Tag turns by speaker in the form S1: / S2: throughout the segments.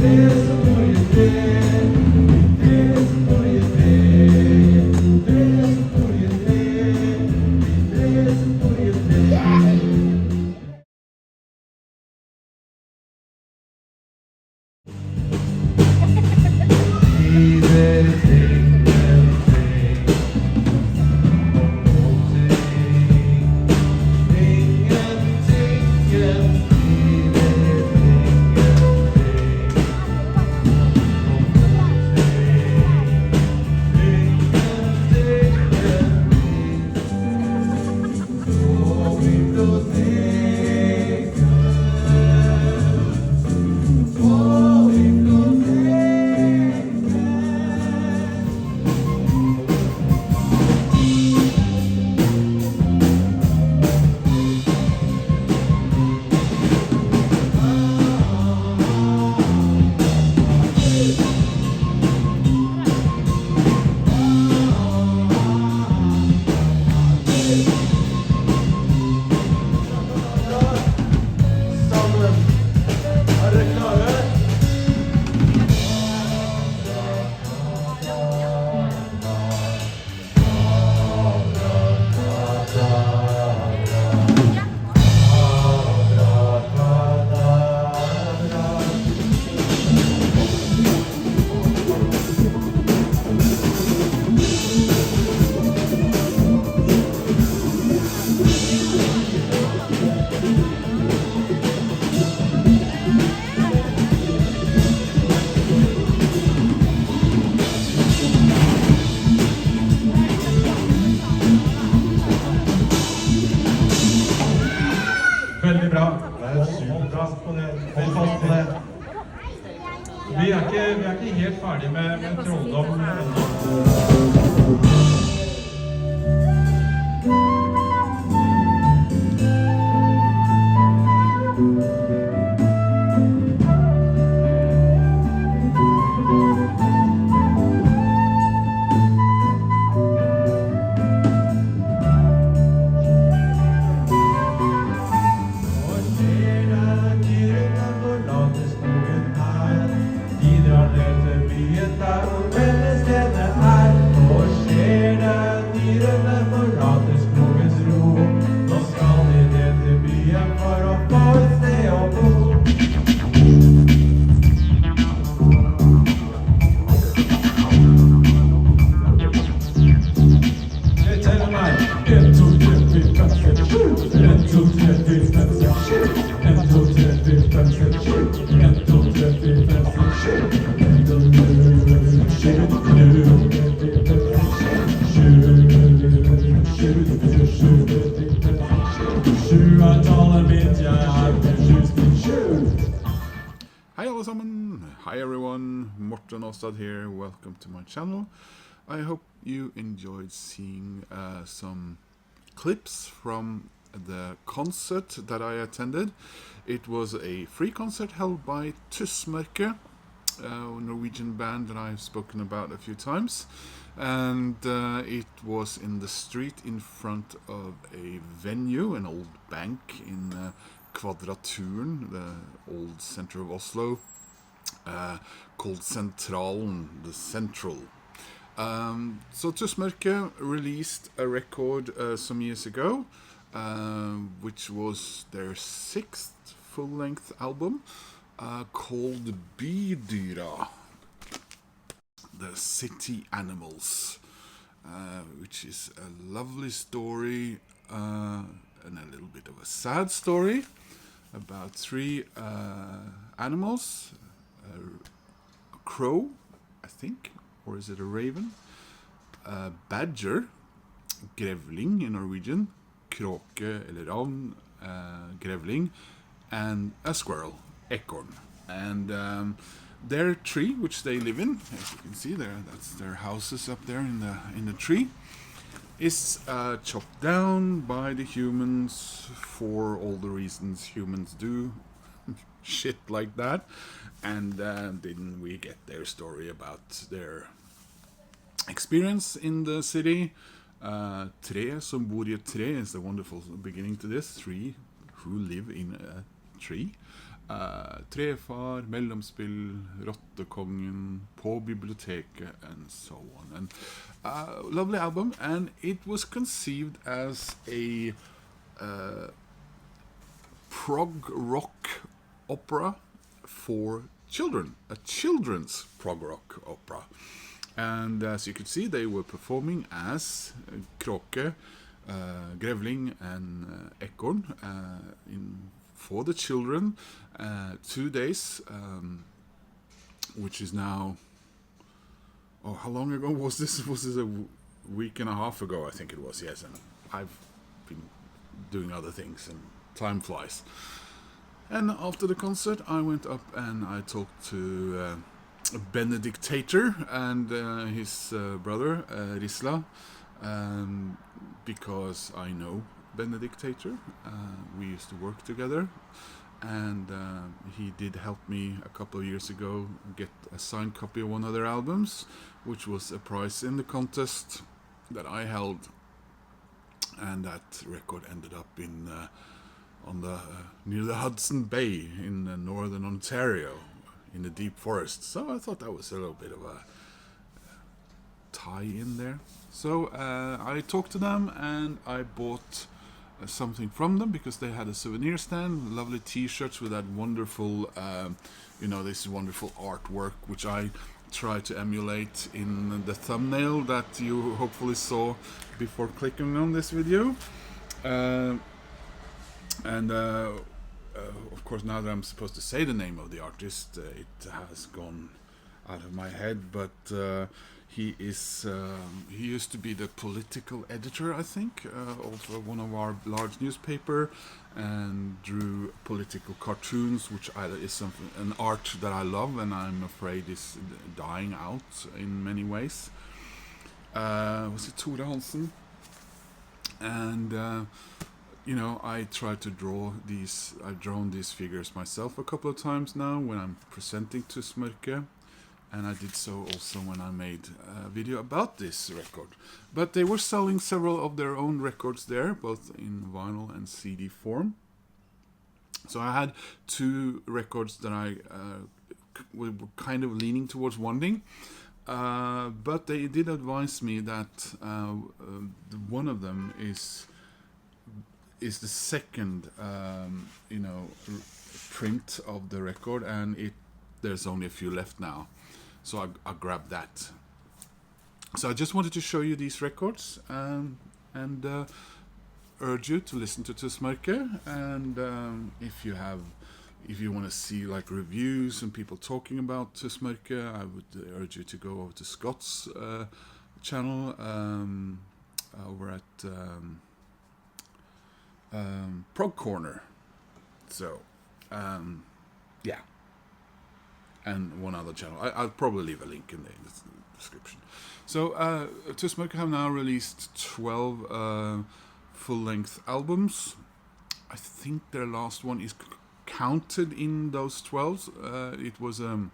S1: Vi er ikke helt ferdig med trolldom.
S2: Hi everyone, Morten Ostad here, welcome to my channel. I hope you enjoyed seeing some clips from the concert that I attended. It was a free concert held by Tusmørke, a Norwegian band that I've spoken about a few times, and it was in the street in front of a venue, an old bank in Kvadraturen, the old center of Oslo, called Sentralen, the Central. So Tusmørke released a record some years ago, which was their 6th full-length album, called Bydyra, the City Animals, which is a lovely story and a little bit of a sad story about 3 animals. A crow, I think, or is it a raven? A badger, grevling in Norwegian, kråke eller ravn, grevling, and a squirrel, ekorn. And their tree, which they live in, as you can see there, that's their houses up there in the tree, is chopped down by the humans for all the reasons humans do shit like that. And didn't we get their story about their experience in the city. Tre som bor I et tre is the wonderful beginning to this. 3 who live in a tree. Trefar, Mellomspill, Rottekongen, På biblioteket, and so on. And lovely album, and it was conceived as a prog rock opera for children, a children's prog rock opera. And as you could see, they were performing as Kråke, Grevling, and Ekorn for the children, 2 days, which is now, oh, how long ago was this? Was this a week and a half ago? I think it was, yes. And I've been doing other things, and time flies. And after the concert, I went up and I talked to Benedictator and his brother, Risla, because I know Benedictator. We used to work together, and he did help me a couple of years ago get a signed copy of one of their albums, which was a prize in the contest that I held, and that record ended up in near the Hudson Bay in northern Ontario, in the deep forest. So I thought that was a little bit of a tie in there. So I talked to them and I bought something from them because they had a souvenir stand, lovely t-shirts with that wonderful, this wonderful artwork, which I tried to emulate in the thumbnail that you hopefully saw before clicking on this video. Of course, now that I'm supposed to say the name of the artist, it has gone out of my head, but he used to be the political editor, I think, of one of our large newspaper, and drew political cartoons, which is an art that I love, and I'm afraid is dying out in many ways. Was it Tore Hansen? And I tried to draw these. I've drawn these figures myself a couple of times now when I'm presenting Tusmørke, and I did so also when I made a video about this record. But they were selling several of their own records there, both in vinyl and CD form. So I had 2 records that I were kind of leaning towards wanting. But they did advise me that one of them is the second, print of the record, and there's only a few left now, so I grabbed that. So I just wanted to show you these records and urge you to listen to Tusmørke, and if you want to see like reviews and people talking about Tusmørke, I would urge you to go over to Scot's channel over at Prog Corner. So yeah, and one other channel. I'll probably leave a link in the description. So Tusmørke have now released 12 full-length albums. I think their last one is counted in those 12. It was a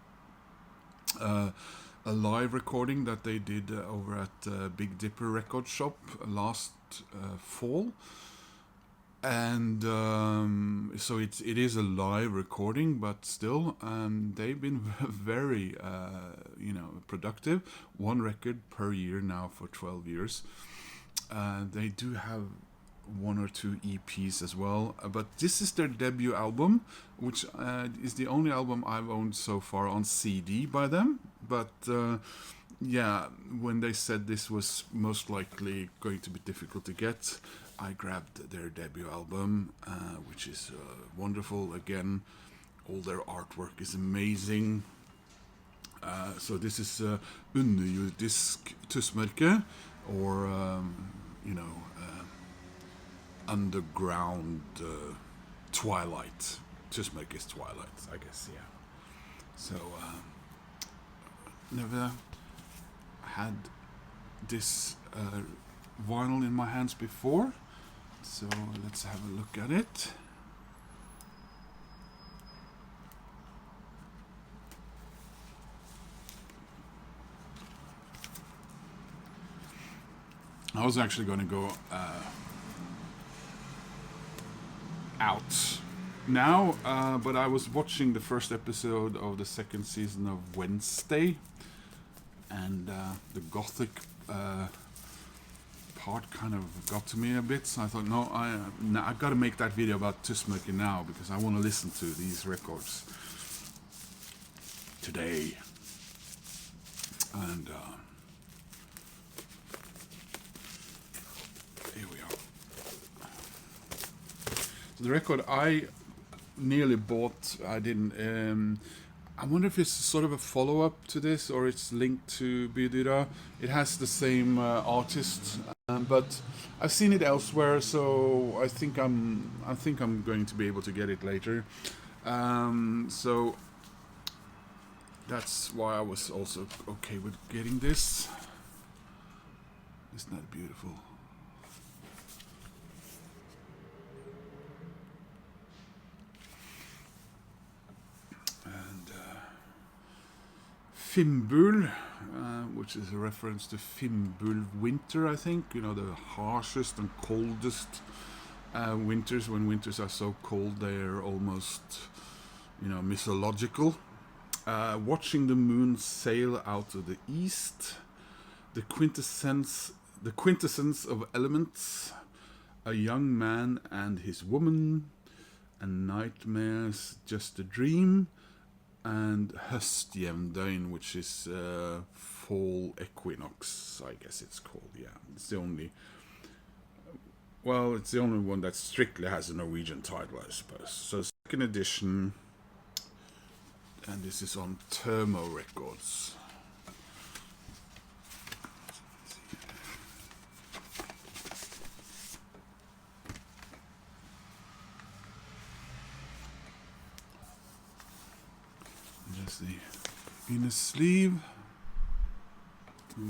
S2: live recording that they did over at Big Dipper Record Shop last fall. And so it is a live recording, but still they've been very productive. 1 record per year now for 12 years. They do have 1 or 2 EPs as well, but this is their debut album, which is the only album I've owned so far on CD by them. But when they said this was most likely going to be difficult to get, I grabbed their debut album, which is wonderful. Again, all their artwork is amazing. So this is Underjordisk Tusmørke, or underground twilight. Tusmørke is twilight, I guess. Yeah. So never had this vinyl in my hands before, so let's have a look at it. I was actually going to go out now, but I was watching the first episode of the second season of Wednesday, and the gothic part kind of got to me a bit, so I thought, no, I got to make that video about Tusmørke now, because I want to listen to these records today. And here we are. So the record I nearly bought, I didn't. I wonder if it's sort of a follow-up to this, or it's linked to Bydyra. It has the same artist, but I've seen it elsewhere, so I think I'm going to be able to get it later. So that's why I was also okay with getting this. Isn't that beautiful? Fimbul, which is a reference to Fimbul winter, I think. You know, the harshest and coldest winters. When winters are so cold, they're almost, you know, mythological. Watching the moon sail out of the east, the quintessence of elements, a young man and his woman, and nightmares, just a dream. And Høstjevndøgn, which is fall equinox, I guess it's called. Yeah, it's the only. Well, it's the only one that strictly has a Norwegian title, I suppose. So second edition, and this is on Thermo Records. The inner sleeve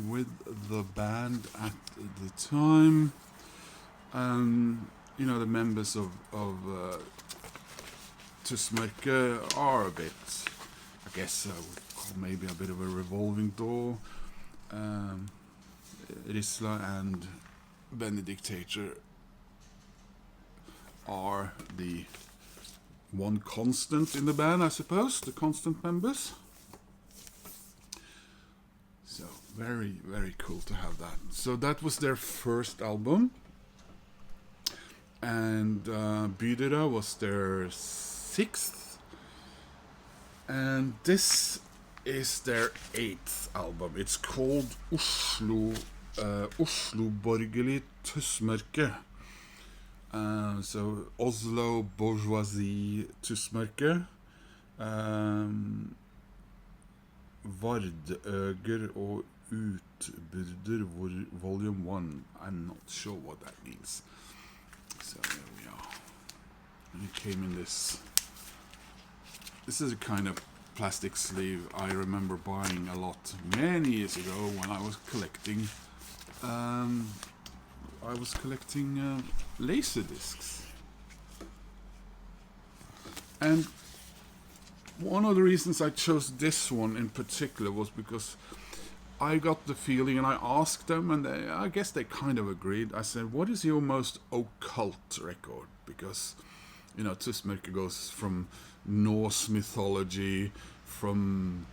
S2: with the band at the time. You know, the members of Tusmørke are a bit, I guess I would call maybe a bit of a revolving door. Risla and Benedictator are the one constant in the band, I suppose, the constant members. So very, very cool to have that. So that was their first album, and Bydyra was their sixth, and this is their eighth album. It's called Oslo Borgerlig Tusmørke. So Oslo Bourgeoisie Tusmørke, Vardøger og Utbyrder Volume 1. I'm not sure what that means. So there we are. And it came in this. This is a kind of plastic sleeve I remember buying a lot many years ago when I was collecting. Laser discs, and one of the reasons I chose this one in particular was because I got the feeling, and I asked them, and I guess they kind of agreed. I said, what is your most occult record? Because, you know, Tusmørke goes from Norse mythology, from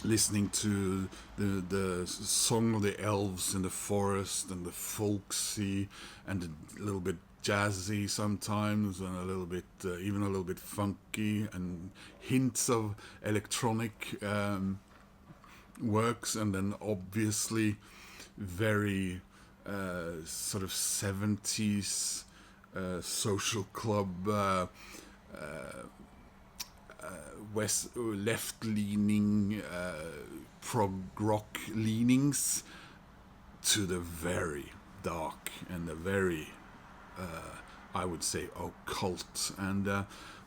S2: listening to the song of the elves in the forest, and the folksy, and a little bit jazzy sometimes, and a little bit even a little bit funky, and hints of electronic works, and then obviously very sort of 70s social club, left-leaning prog rock leanings, to the very dark and the very, I would say, occult. And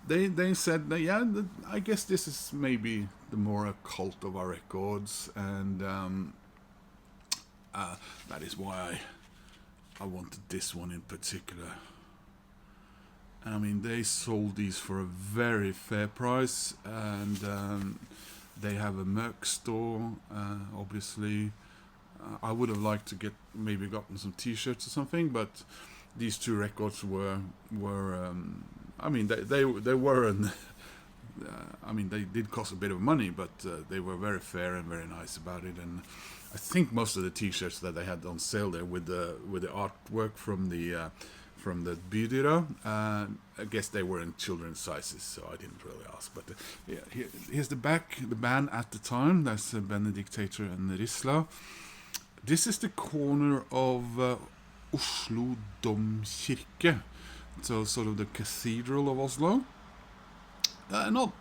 S2: they said that, yeah, I guess this is maybe the more occult of our records, and that is why I wanted this one in particular. I mean, they sold these for a very fair price, and they have a merch store, obviously. I would have liked to get gotten some t-shirts or something, but these two records were I mean, they weren't. I mean, they did cost a bit of money, but they were very fair and very nice about it. And I think most of the T-shirts that they had on sale there with the artwork from the Bydyra, I guess they were in children's sizes, so I didn't really ask. But yeah, here's the back, the band at the time. That's Benedictator and Risla. This is the corner of Oslo Domkirke, so sort of the cathedral of Oslo. Not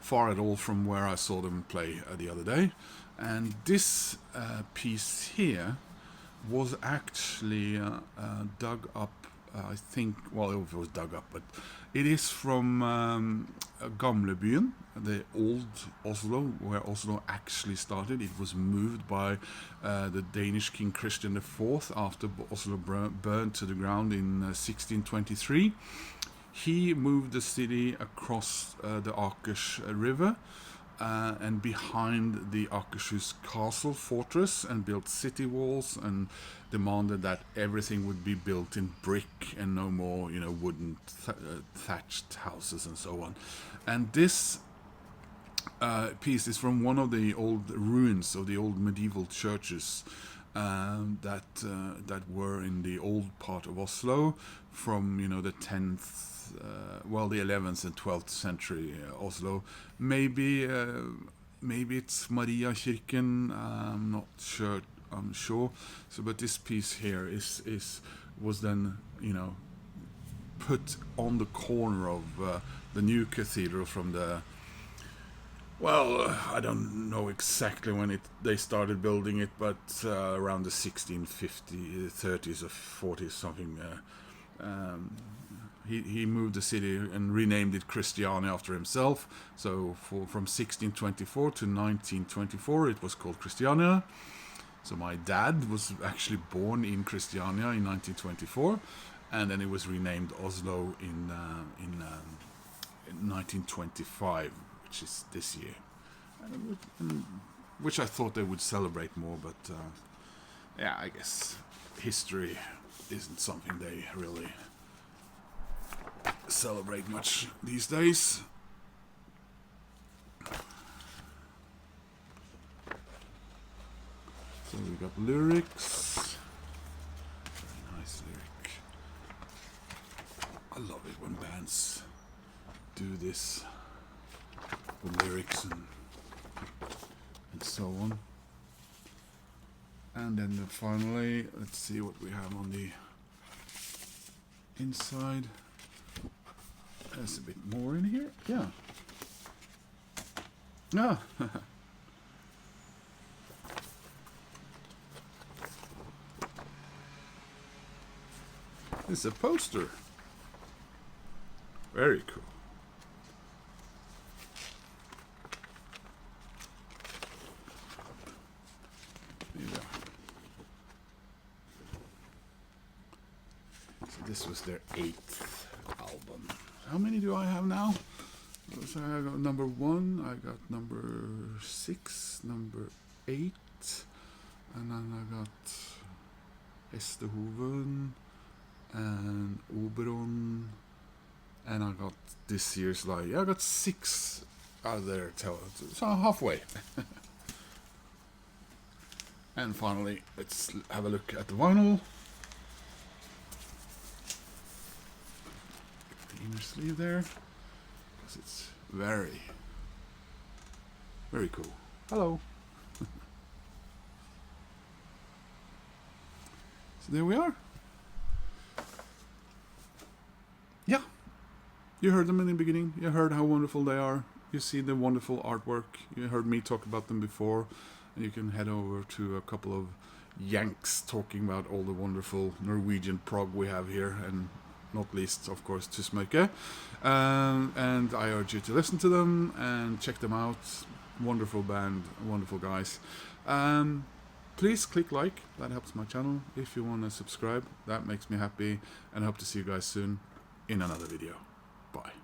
S2: far at all from where I saw them play the other day. And this piece here was actually dug up, I think, well, it was dug up, but it is from Gamlebyen, the old Oslo, where Oslo actually started. It was moved by the Danish King Christian IV after Oslo burned to the ground in 1623. He moved the city across the Akers River and behind the Akershus castle fortress, and built city walls and demanded that everything would be built in brick and no more, you know, wooden thatched houses and so on. And this piece is from one of the old ruins of the old medieval churches that were in the old part of Oslo from, you know, the 10th, well, the 11th and 12th century Oslo. Maybe it's Mariakirken. I'm sure. So, but this piece here was then, you know, put on the corner of the new cathedral from the. Well, I don't know exactly when they started building it, but around the 1650s, 30s or 40s, something. He moved the city and renamed it Christiania after himself. So from 1624 to 1924, it was called Christiania. So my dad was actually born in Christiania in 1924, and then it was renamed Oslo in 1925. Which is this year, which I thought they would celebrate more, but yeah, I guess history isn't something they really celebrate much these days. So we got lyrics, very nice lyric. I love it when bands do this. With lyrics and so on. And then finally, let's see what we have on the inside. There's a bit more in here. Yeah. Ah. It's a poster. Very cool. This was their 8th album. How many do I have now? So I got number 1, I got number 6, number 8, and then I got Estehoven and Oberon, and I got this year's live. Yeah, I got 6 out there, so halfway. And finally, let's have a look at the vinyl. Inner sleeve there, because it's very, very cool. Hello. So there we are. Yeah, you heard them in the beginning. You heard how wonderful they are. You see the wonderful artwork. You heard me talk about them before. And you can head over to a couple of Yanks talking about all the wonderful Norwegian prog we have here, and not least, of course, Tusmørke. And I urge you to listen to them and check them out. Wonderful band, wonderful guys. Please click like, that helps my channel. If you want to subscribe, that makes me happy. And I hope to see you guys soon in another video. Bye.